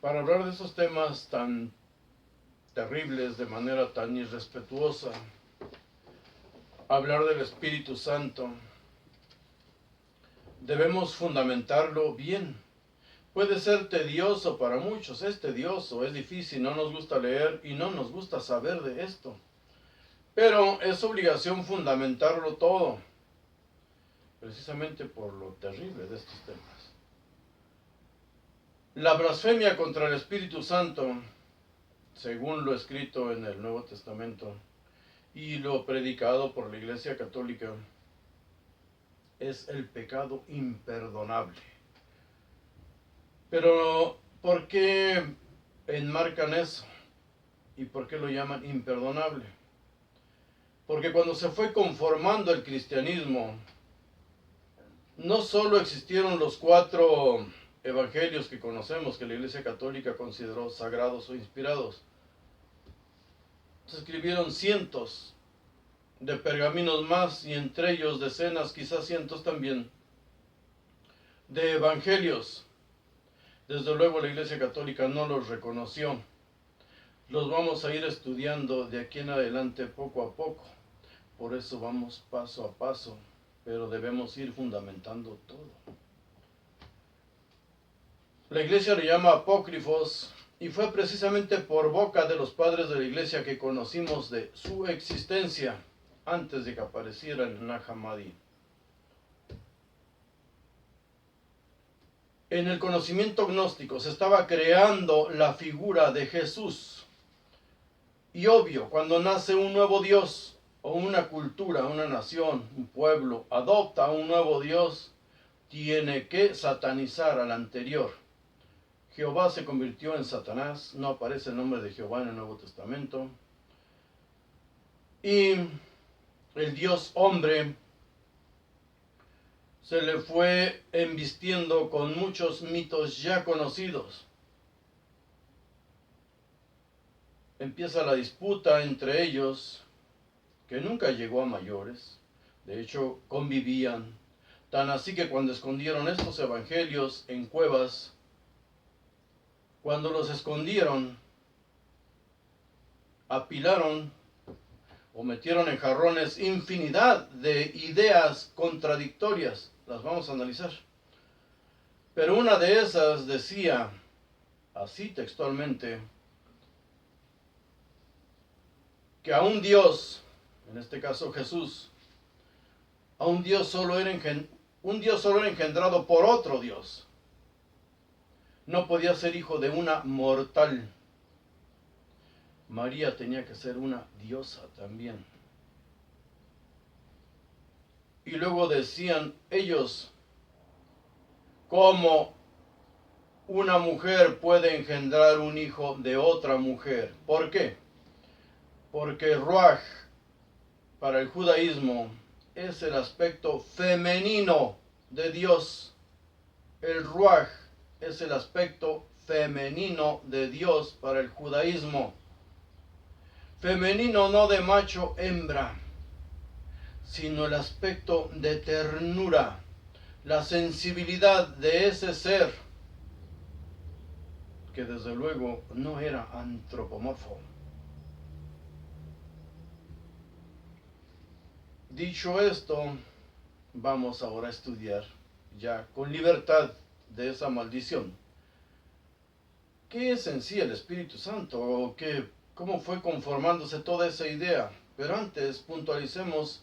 para hablar de esos temas tan terribles de manera tan irrespetuosa, hablar del Espíritu Santo, debemos fundamentarlo bien. Puede ser tedioso para muchos, es tedioso, es difícil, no nos gusta leer y no nos gusta saber de esto. Pero es obligación fundamentarlo todo, precisamente por lo terrible de estos temas. La blasfemia contra el Espíritu Santo, según lo escrito en el Nuevo Testamento y lo predicado por la Iglesia Católica, es el pecado imperdonable. Pero, ¿por qué enmarcan eso? ¿Y por qué lo llaman imperdonable? Porque cuando se fue conformando el cristianismo, no solo existieron los 4 evangelios que conocemos, que la Iglesia Católica consideró sagrados o inspirados. Se escribieron cientos de pergaminos más, y entre ellos decenas, quizás cientos también, de evangelios. Desde luego la Iglesia Católica no los reconoció. Los vamos a ir estudiando de aquí en adelante poco a poco. Por eso vamos paso a paso, pero debemos ir fundamentando todo. La Iglesia le llama apócrifos, y fue precisamente por boca de los padres de la Iglesia que conocimos de su existencia antes de que apareciera en Nag Hammadi. En el conocimiento gnóstico se estaba creando la figura de Jesús. Y obvio, cuando nace un nuevo Dios, o una cultura, una nación, un pueblo, adopta un nuevo Dios, tiene que satanizar al anterior. Jehová se convirtió en Satanás, no aparece el nombre de Jehová en el Nuevo Testamento. Y el Dios hombre se le fue embistiendo con muchos mitos ya conocidos. Empieza la disputa entre ellos, que nunca llegó a mayores. De hecho, convivían. Tan así que cuando escondieron estos evangelios en cuevas, cuando los escondieron, apilaron o metieron en jarrones infinidad de ideas contradictorias. Las vamos a analizar. Pero una de esas decía, así textualmente, que a un Dios, en este caso Jesús, a un Dios solo era engendrado por otro Dios. No podía ser hijo de una mortal. María tenía que ser una diosa también. Y luego decían ellos, ¿cómo una mujer puede engendrar un hijo de otra mujer? ¿Por qué? Porque Ruach, para el judaísmo, es el aspecto femenino de Dios. El Ruach es el aspecto femenino de Dios para el judaísmo. Femenino no de macho hembra, sino el aspecto de ternura, la sensibilidad de ese ser, que desde luego no era antropomorfo. Dicho esto, vamos ahora a estudiar ya con libertad de esa maldición. ¿Qué es en sí el Espíritu Santo? ¿O cómo fue conformándose toda esa idea? Pero antes puntualicemos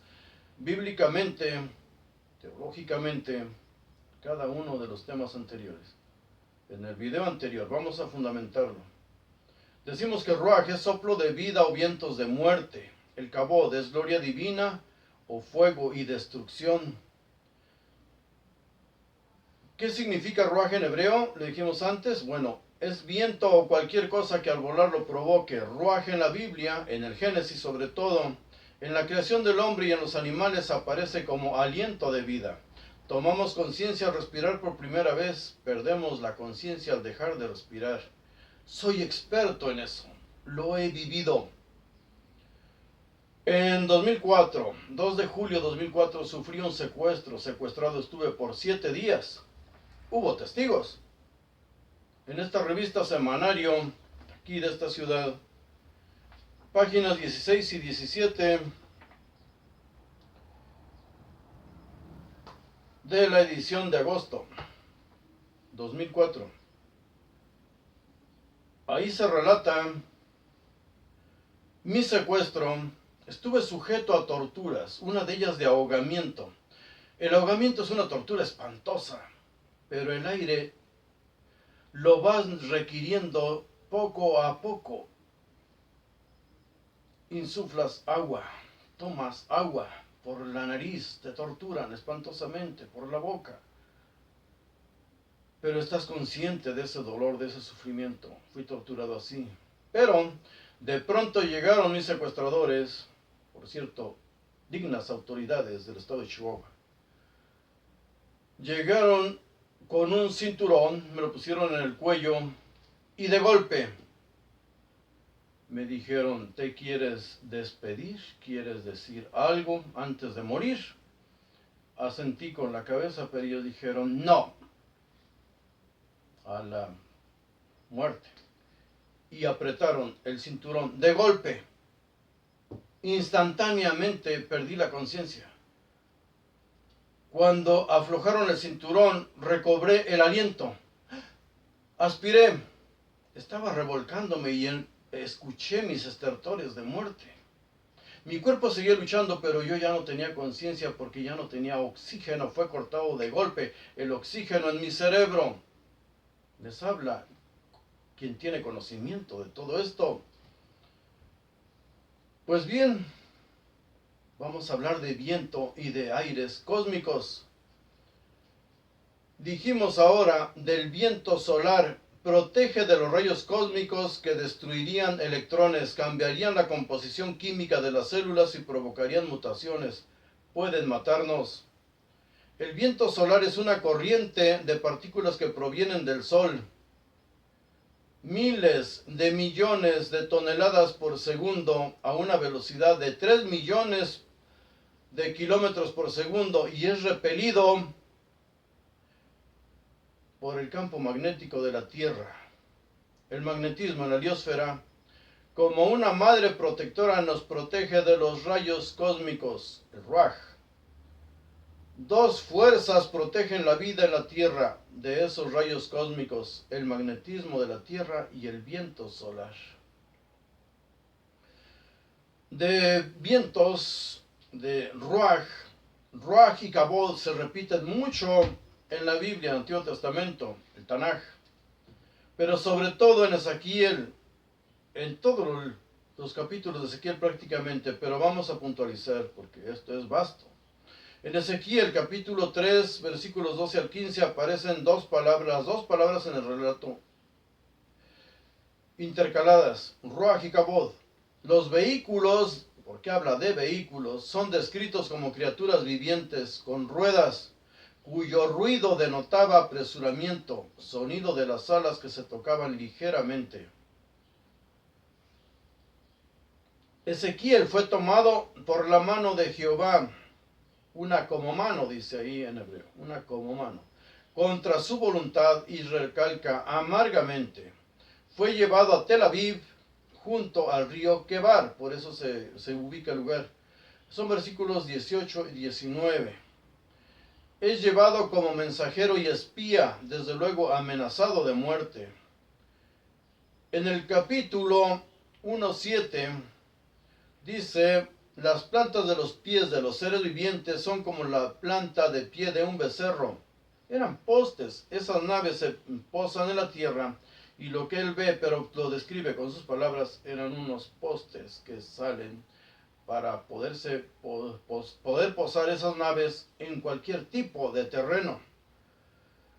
bíblicamente, teológicamente, cada uno de los temas anteriores. En el video anterior vamos a fundamentarlo. Decimos que Ruach es soplo de vida o vientos de muerte. El Kabod es gloria divina o fuego y destrucción. ¿Qué significa Ruach en hebreo? Le dijimos antes, bueno, es viento o cualquier cosa que al volar lo provoque. Ruach en la Biblia, en el Génesis sobre todo, en la creación del hombre y en los animales aparece como aliento de vida. Tomamos conciencia al respirar por primera vez, perdemos la conciencia al dejar de respirar. Soy experto en eso, lo he vivido. En 2004, 2 de julio de 2004, sufrí un secuestro. Secuestrado estuve por 7 días. Hubo testigos. en esta revista semanario, aquí de esta ciudad, páginas 16 y 17 de la edición de agosto 2004. Ahí se relata: mi secuestro, estuve sujeto a torturas, una de ellas de ahogamiento. El ahogamiento es una tortura espantosa, pero el aire lo vas requiriendo poco a poco. Insuflas agua, tomas agua por la nariz, te torturan espantosamente por la boca. Pero estás consciente de ese dolor, de ese sufrimiento. Fui torturado así. Pero de pronto llegaron mis secuestradores, por cierto, dignas autoridades del estado de Chihuahua. Llegaron con un cinturón, me lo pusieron en el cuello y de golpe me dijeron: ¿te quieres despedir? ¿Quieres decir algo antes de morir? Asentí con la cabeza, pero ellos dijeron: no, a la muerte. Y apretaron el cinturón. De golpe, instantáneamente perdí la conciencia. Cuando aflojaron el cinturón, recobré el aliento. Aspiré. Estaba revolcándome y escuché mis estertores de muerte. Mi cuerpo seguía luchando, pero yo ya no tenía conciencia porque ya no tenía oxígeno. Fue cortado de golpe el oxígeno en mi cerebro. Les habla quien tiene conocimiento de todo esto. Pues bien, vamos a hablar de viento y de aires cósmicos. Dijimos ahora del viento solar. Protege de los rayos cósmicos que destruirían electrones, cambiarían la composición química de las células y provocarían mutaciones. Pueden matarnos. El viento solar es una corriente de partículas que provienen del Sol. Miles de millones de toneladas por segundo a una velocidad de 3 millones de kilómetros por segundo, y es repelido por el campo magnético de la Tierra. El magnetismo en la heliosfera, como una madre protectora, nos protege de los rayos cósmicos, el ruaj. Dos fuerzas protegen la vida en la Tierra de esos rayos cósmicos: el magnetismo de la Tierra y el viento solar. De vientos, de ruaj y kabod se repiten mucho en la Biblia, en el Antiguo Testamento, el Tanaj, pero sobre todo en Ezequiel, en todos los capítulos de Ezequiel prácticamente, pero vamos a puntualizar porque esto es vasto. En Ezequiel capítulo 3, versículos 12 al 15, aparecen dos palabras en el relato, intercaladas: ruaj y kabod. Los vehículos, porque habla de vehículos, son descritos como criaturas vivientes con ruedas, cuyo ruido denotaba apresuramiento, sonido de las alas que se tocaban ligeramente. Ezequiel fue tomado por la mano de Jehová, una como mano, dice ahí en hebreo, una como mano, contra su voluntad, y recalca amargamente. Fue llevado a Tel Aviv, junto al río Quebar, por eso se ubica el lugar. Son versículos 18 y 19. Es llevado como mensajero y espía, desde luego amenazado de muerte. En el capítulo 1:7 dice: las plantas de los pies de los seres vivientes son como la planta de pie de un becerro. Eran postes. Esas naves se posan en la tierra, y lo que él ve, pero lo describe con sus palabras, eran unos postes que salen para poder posar esas naves en cualquier tipo de terreno.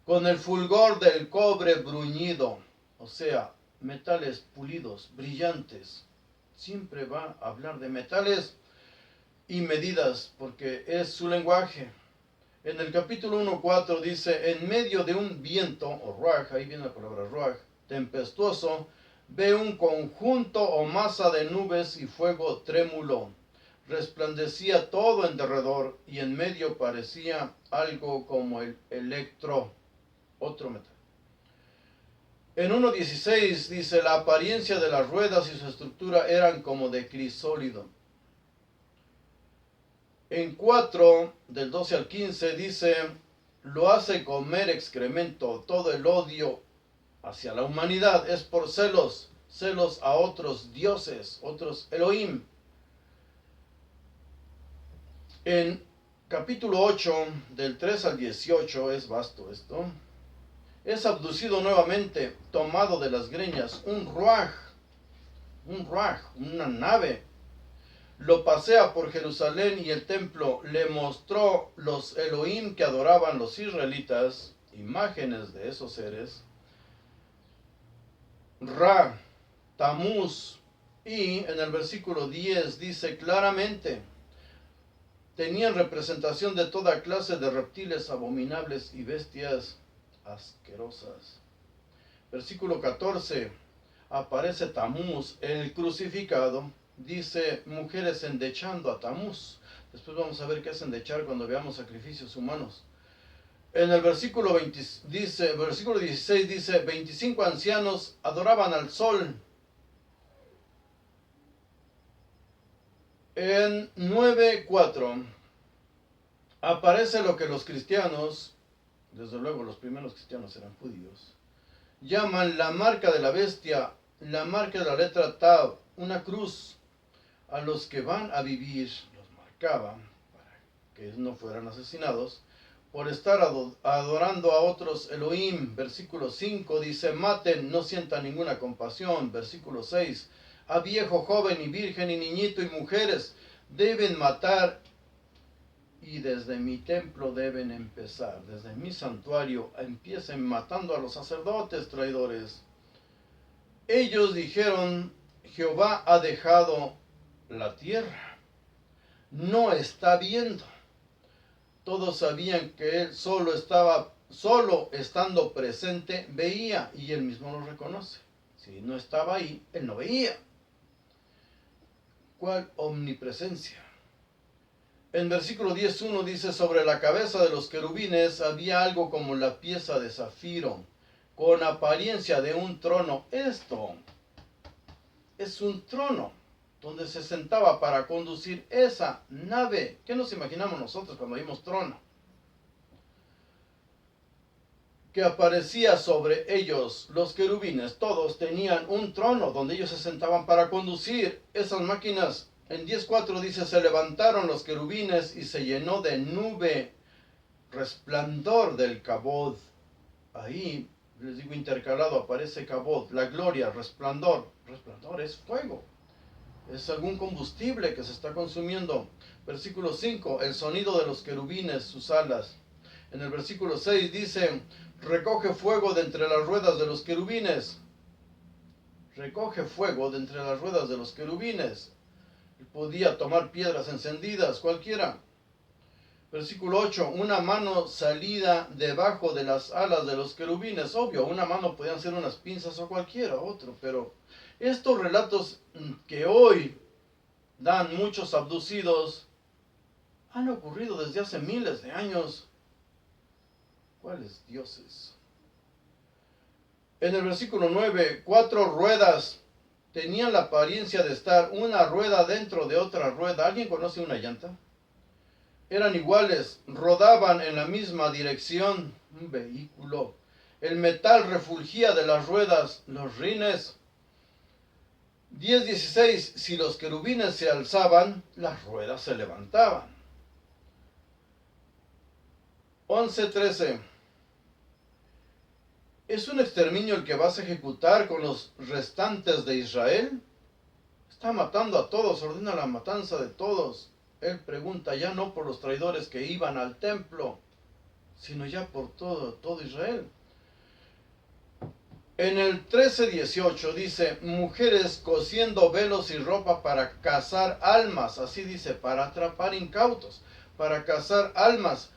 Con el fulgor del cobre bruñido, o sea, metales pulidos, brillantes. Siempre va a hablar de metales y medidas, porque es su lenguaje. En el capítulo 1:4 dice: en medio de un viento, o ruaj, ahí viene la palabra ruaj, tempestuoso, ve un conjunto o masa de nubes y fuego trémulo. Resplandecía todo en derredor, y en medio parecía algo como el electro, otro metal. En 1.16 dice, la apariencia de las ruedas y su estructura eran como de crisólito. En 4, del 12 al 15, dice, lo hace comer excremento, todo el odio hacia la humanidad es por celos a otros dioses, otros Elohim. En capítulo 8, del 3 al 18, es vasto esto, es abducido nuevamente, tomado de las greñas, un ruaj, una nave, lo pasea por Jerusalén y el templo, le mostró los Elohim que adoraban los israelitas, imágenes de esos seres, Ra, Tamuz, y en el versículo 10 dice claramente, tenían representación de toda clase de reptiles abominables y bestias asquerosas. Versículo 14, aparece Tamuz, el crucificado, dice mujeres endechando a Tamuz. Después vamos a ver qué es endechar cuando veamos sacrificios humanos. En el versículo 16 dice, 25 ancianos adoraban al sol. En 9:4 aparece lo que los cristianos, desde luego los primeros cristianos eran judíos, llaman la marca de la bestia, la marca de la letra Tav, una cruz. A los que van a vivir los marcaba para que no fueran asesinados por estar adorando a otros Elohim. Versículo 5 dice, maten, no sientan ninguna compasión. Versículo 6, a viejo, joven y virgen y niñito y mujeres deben matar, y desde mi templo deben empezar, desde mi santuario empiecen matando a los sacerdotes traidores. Ellos dijeron, Jehová ha dejado la tierra, no está viendo. Todos sabían que él solo estando presente veía, y él mismo lo reconoce. Si no estaba ahí, él no veía. ¿Cuál omnipresencia? En versículo 10:1 dice, sobre la cabeza de los querubines había algo como la pieza de zafiro, con apariencia de un trono. Esto es un trono donde se sentaba para conducir esa nave. ¿Qué nos imaginamos nosotros cuando vimos trono? Que aparecía sobre ellos. Los querubines todos tenían un trono donde ellos se sentaban para conducir esas máquinas. En 10:4 dice, se levantaron los querubines y se llenó de nube, resplandor del kabod. Ahí, les digo, intercalado aparece kabod, la gloria, resplandor. Resplandor es fuego. Es algún combustible que se está consumiendo. Versículo 5, el sonido de los querubines, sus alas. En el versículo 6 dice, recoge fuego de entre las ruedas de los querubines. Recoge fuego de entre las ruedas de los querubines. Podía tomar piedras encendidas, cualquiera. Versículo 8, una mano salida debajo de las alas de los querubines. Obvio, una mano podían ser unas pinzas o cualquiera otro, pero estos relatos que hoy dan muchos abducidos han ocurrido desde hace miles de años. ¿Cuáles dioses? En el versículo 9, 4 ruedas tenían la apariencia de estar una rueda dentro de otra rueda. ¿Alguien conoce una llanta? Eran iguales, rodaban en la misma dirección, un vehículo. El metal refulgía de las ruedas, los rines. 10:16, si los querubines se alzaban, las ruedas se levantaban. 11:13, ¿es un exterminio el que vas a ejecutar con los restantes de Israel? Está matando a todos, ordena la matanza de todos. Él pregunta ya no por los traidores que iban al templo, sino ya por todo Israel. En el 13:18 dice, mujeres cosiendo velos y ropa para cazar almas, así dice, para atrapar incautos, para cazar almas.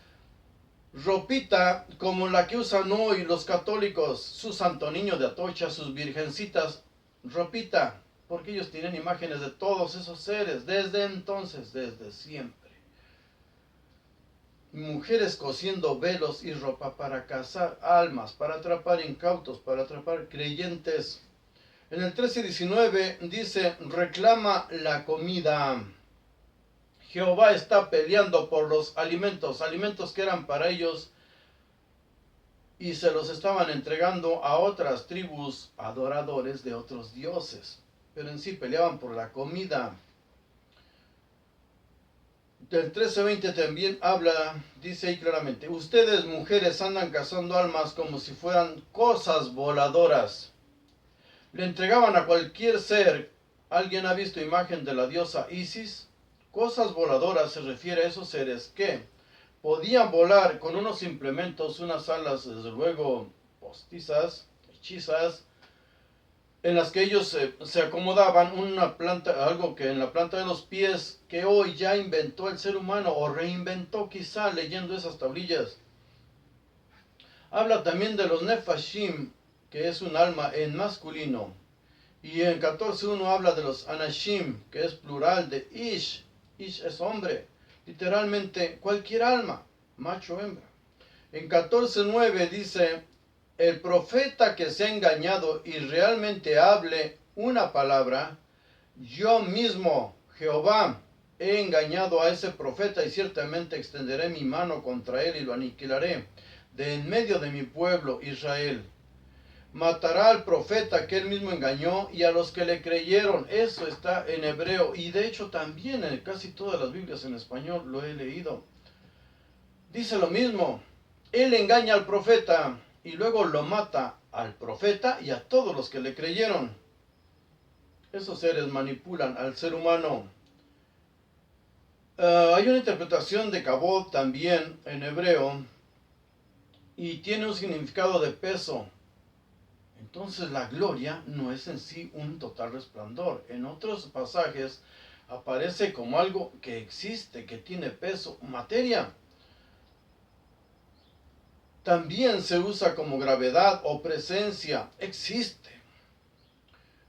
Ropita como la que usan hoy los católicos, su santo niño de Atocha, sus virgencitas, ropita, porque ellos tienen imágenes de todos esos seres, desde entonces, desde siempre. mujeres cosiendo velos y ropa para cazar almas, para atrapar incautos, para atrapar creyentes. En el 13:19 dice, reclama la comida. Jehová está peleando por los alimentos, alimentos que eran para ellos, y se los estaban entregando a otras tribus adoradores de otros dioses. Pero en sí peleaban por la comida. Del 13:20 también habla, dice ahí claramente, ustedes mujeres andan cazando almas como si fueran cosas voladoras. Le entregaban a cualquier ser. ¿Alguien ha visto imagen de la diosa Isis? Cosas voladoras se refiere a esos seres que podían volar con unos implementos, unas alas desde luego postizas, hechizas, en las que ellos se acomodaban una planta, algo que en la planta de los pies que hoy ya inventó el ser humano o reinventó quizá leyendo esas tablillas. Habla también de los Nefashim, que es un alma en masculino. Y en 14:1 habla de los Anashim, que es plural de Ish. Ish es hombre, literalmente cualquier alma, macho o hembra. En 14:9 dice, el profeta que se ha engañado y realmente hable una palabra, yo mismo, Jehová, he engañado a ese profeta y ciertamente extenderé mi mano contra él y lo aniquilaré de en medio de mi pueblo Israel. Matará al profeta que él mismo engañó y a los que le creyeron. Eso está en hebreo y de hecho también en casi todas las Biblias en español lo he leído. Dice lo mismo, él engaña al profeta y luego lo mata al profeta y a todos los que le creyeron. Esos seres manipulan al ser humano. Hay una interpretación de Kabod también en hebreo y tiene un significado de peso. Entonces la gloria no es en sí un total resplandor. En otros pasajes aparece como algo que existe, que tiene peso, materia. También se usa como gravedad o presencia, existe.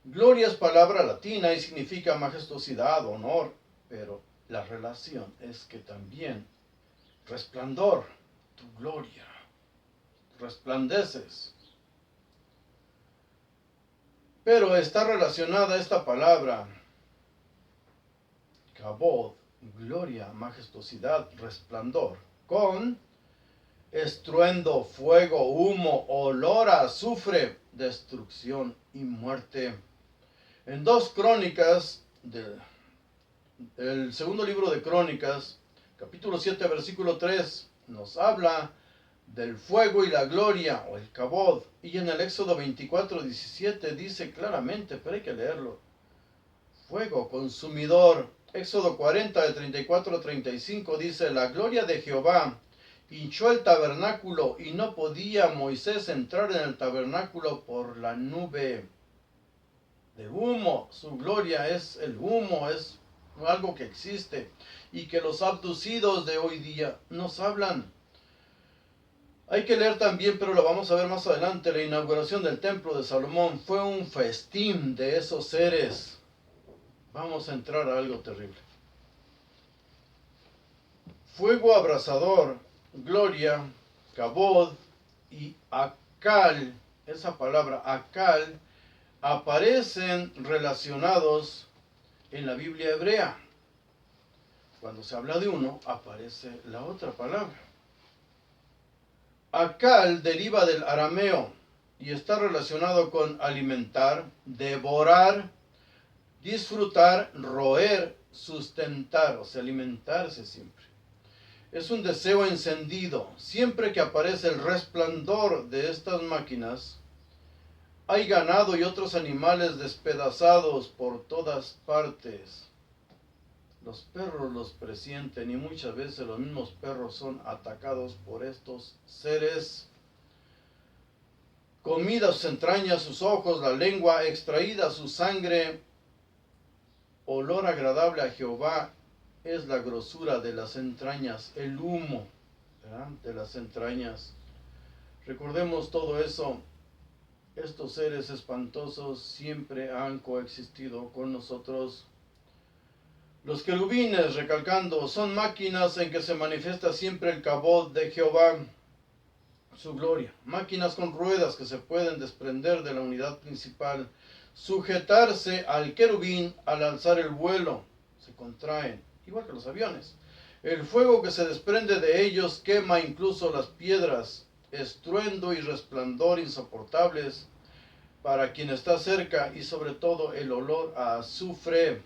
Gloria es palabra latina y significa majestuosidad, honor, pero la relación es que también resplandor, tu gloria, resplandeces. Pero está relacionada esta palabra, kabod, gloria, majestuosidad, resplandor, con estruendo, fuego, humo, olor a azufre, destrucción y muerte. En 2 Crónicas, el segundo libro de Crónicas, capítulo 7, versículo 3, nos habla del fuego y la gloria, o el kabod. Y en el Éxodo 24:17 dice claramente, pero hay que leerlo, fuego consumidor. Éxodo 40, de 34 a 35 dice, la gloria de Jehová hinchó el tabernáculo y no podía Moisés entrar en el tabernáculo por la nube de humo. Su gloria es el humo, es algo que existe y que los abducidos de hoy día nos hablan. Hay que leer también, pero lo vamos a ver más adelante, la inauguración del templo de Salomón fue un festín de esos seres. Vamos a entrar a algo terrible. Fuego abrasador, gloria, kabod y akal, esa palabra akal, aparecen relacionados en la Biblia hebrea. Cuando se habla de uno, aparece la otra palabra. Akal deriva del arameo y está relacionado con alimentar, devorar, disfrutar, roer, sustentar, o sea, alimentarse siempre. Es un deseo encendido. Siempre que aparece el resplandor de estas máquinas, hay ganado y otros animales despedazados por todas partes. Los perros los presienten y muchas veces los mismos perros son atacados por estos seres. Comida sus entrañas, sus ojos, la lengua, extraída su sangre. Olor agradable a Jehová es la grosura de las entrañas, el humo, ¿verdad?, de las entrañas. Recordemos todo eso. Estos seres espantosos siempre han coexistido con nosotros. Los querubines, recalcando, son máquinas en que se manifiesta siempre el cabod de Jehová, su gloria. Máquinas con ruedas que se pueden desprender de la unidad principal, sujetarse al querubín al alzar el vuelo, se contraen, igual que los aviones. El fuego que se desprende de ellos quema incluso las piedras, estruendo y resplandor insoportables para quien está cerca, y sobre todo el olor a azufre.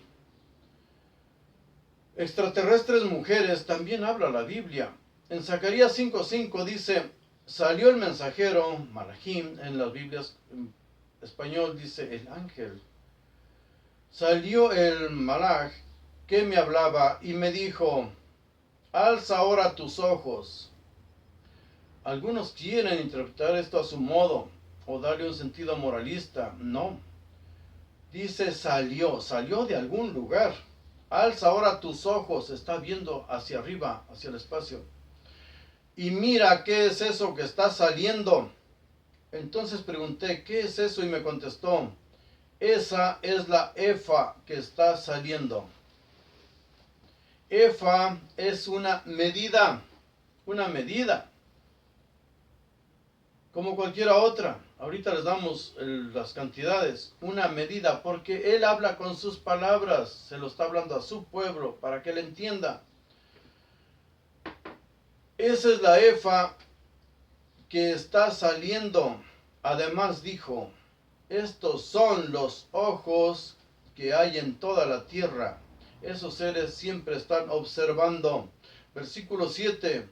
Extraterrestres mujeres también habla la Biblia. En Zacarías 5:5 dice, salió el mensajero, Malachim, en las Biblias en español dice el ángel. Salió el malaj que me hablaba y me dijo, alza ahora tus ojos. Algunos quieren interpretar esto a su modo o darle un sentido moralista. No. Dice salió de algún lugar. Alza ahora tus ojos, está viendo hacia arriba, hacia el espacio. Y mira qué es eso que está saliendo. Entonces pregunté, ¿qué es eso? Y me contestó, esa es la efa que está saliendo. Efa es una medida, como cualquiera otra. Ahorita les damos las cantidades, una medida, porque Él habla con sus palabras, se lo está hablando a su pueblo para que Él entienda. Esa es la efa que está saliendo. Además dijo, estos son los ojos que hay en toda la tierra. Esos seres siempre están observando. Versículo 7.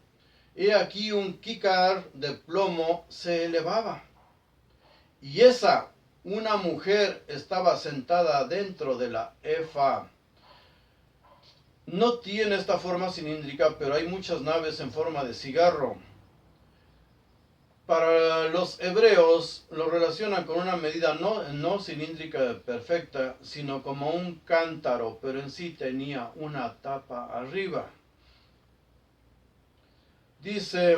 He aquí un kícar de plomo se elevaba. Y una mujer estaba sentada dentro de la efa. No tiene esta forma cilíndrica, pero hay muchas naves en forma de cigarro. Para los hebreos lo relacionan con una medida no cilíndrica perfecta, sino como un cántaro, pero en sí tenía una tapa arriba. Dice,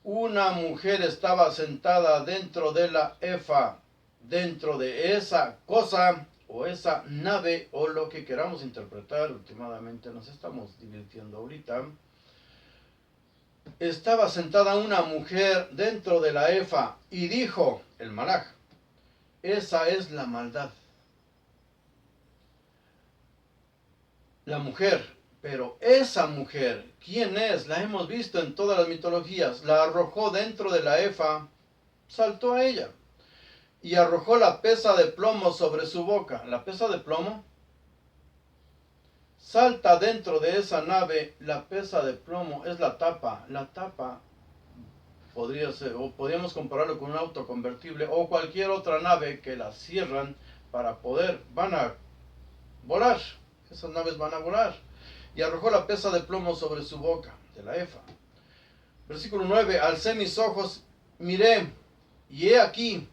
una mujer estaba sentada dentro de la efa, dentro de esa cosa o esa nave o lo que queramos interpretar. Últimamente nos estamos divirtiendo ahorita. Estaba sentada una mujer dentro de la efa y dijo el malaj, esa es la maldad. La mujer. Pero esa mujer, ¿quién es? La hemos visto en todas las mitologías. La arrojó dentro de la efa, saltó a ella y arrojó la pesa de plomo sobre su boca. La pesa de plomo salta dentro de esa nave. La pesa de plomo es la tapa. La tapa podría ser, o podríamos compararlo con un auto convertible o cualquier otra nave que la cierran para poder, van a volar. Esas naves van a volar. Y arrojó la pesa de plomo sobre su boca, de la efa. Versículo 9, alcé mis ojos, miré, y he aquí,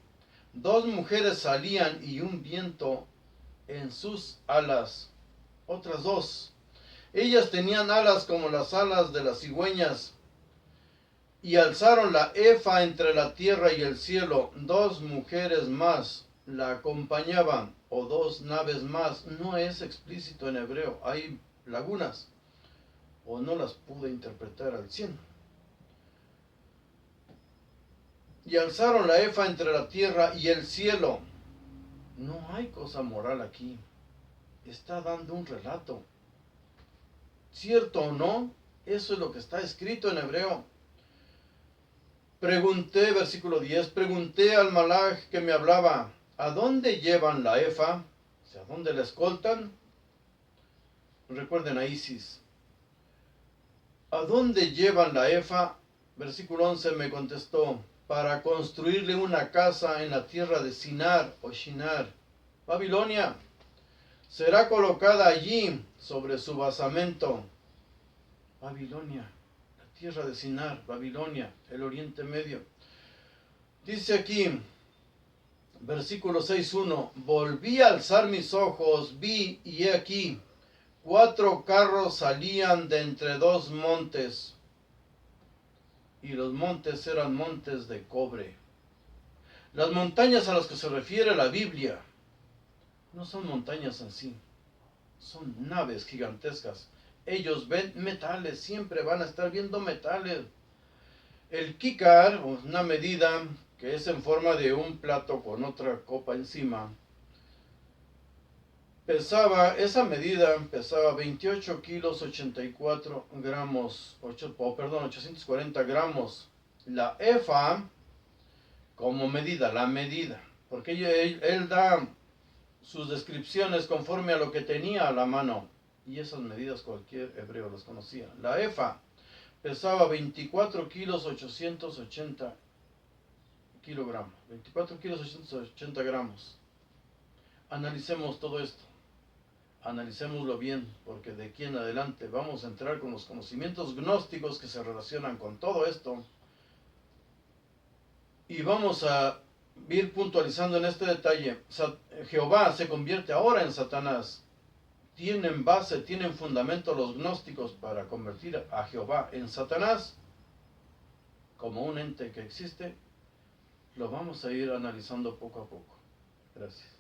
dos mujeres salían y un viento en sus alas. Otras dos. Ellas tenían alas como las alas de las cigüeñas, y alzaron la efa entre la tierra y el cielo. Dos mujeres más la acompañaban, o dos naves más. No es explícito en hebreo, hay lagunas, o no las pude interpretar al 100. Y alzaron la efa entre la tierra y el cielo. No hay cosa moral aquí. Está dando un relato. ¿Cierto o no? Eso es lo que está escrito en hebreo. Pregunté, versículo 10, pregunté al malaj que me hablaba, ¿a dónde llevan la efa? O sea, ¿a dónde la escoltan? Recuerden a Isis. ¿A dónde llevan la efa? Versículo 11 me contestó, para construirle una casa en la tierra de Sinar o Shinar, Babilonia. Será colocada allí sobre su basamento. Babilonia, la tierra de Sinar, Babilonia, el Oriente Medio. Dice aquí, versículo 6.1, volví a alzar mis ojos, vi y he aquí, 4 carros salían de entre 2 montes, y los montes eran montes de cobre. Las montañas a las que se refiere la Biblia no son montañas en sí. son naves gigantescas. Ellos ven metales, siempre van a estar viendo metales. El kikar, una medida que es en forma de un plato con otra copa encima, esa medida pesaba 28 kilos 84 gramos, 840 gramos. La EFA, como medida, la medida, porque él da sus descripciones conforme a lo que tenía a la mano, y esas medidas cualquier hebreo las conocía. La EFA pesaba 24 kilos 880 kilogramos, 24 kilos 880 gramos. Analicemos todo esto. Analicémoslo bien, porque de aquí en adelante vamos a entrar con los conocimientos gnósticos que se relacionan con todo esto, y vamos a ir puntualizando en este detalle. Jehová se convierte ahora en Satanás. Tienen base, tienen fundamento los gnósticos para convertir a Jehová en Satanás como un ente que existe. Lo vamos a ir analizando poco a poco. Gracias.